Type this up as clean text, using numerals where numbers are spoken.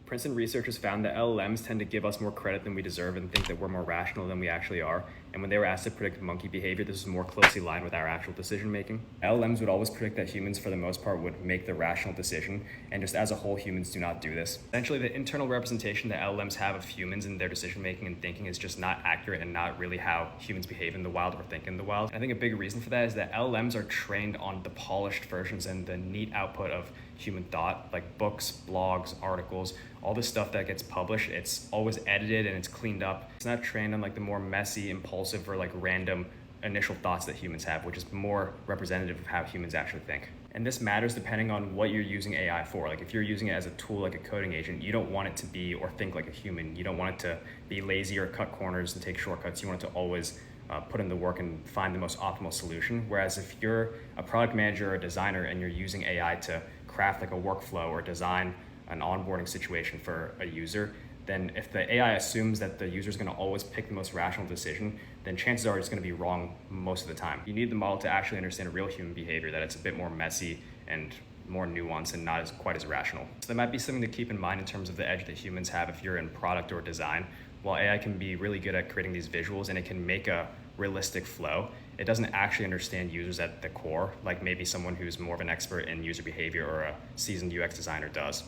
Princeton researchers found that LLMs tend to give us more credit than we deserve and think that we're more rational than we actually are. And when they were asked to predict monkey behavior, this is more closely aligned with our actual decision making. LLMs would always predict that humans, for the most part, would make the rational decision, and just as a whole, humans do not do this. Essentially, the internal representation that LLMs have of humans and their decision making and thinking is just not accurate and not really how humans behave in the wild or think in the wild. I think a big reason for that is that LLMs are trained on the polished versions and the neat output of human thought, like books, blogs, articles, all this stuff that gets published. It's always edited and it's cleaned up. It's not trained on like the more messy, impulsive, or like random initial thoughts that humans have, which is more representative of how humans actually think. And this matters depending on what you're using AI for. Like if you're using it as a tool, like a coding agent, you don't want it to be or think like a human. You don't want it to be lazy or cut corners and take shortcuts. You want it to always put in the work and find the most optimal solution. Whereas if you're a product manager or a designer and you're using AI to craft like a workflow or design an onboarding situation for a user, then if the AI assumes that the user is going to always pick the most rational decision, then chances are it's going to be wrong most of the time. You need the model to actually understand real human behavior, that it's a bit more messy and more nuanced and not quite as rational. So that might be something to keep in mind in terms of the edge that humans have if you're in product or design. While AI can be really good at creating these visuals and it can make a realistic flow, it doesn't actually understand users at the core, like maybe someone who's more of an expert in user behavior or a seasoned UX designer does.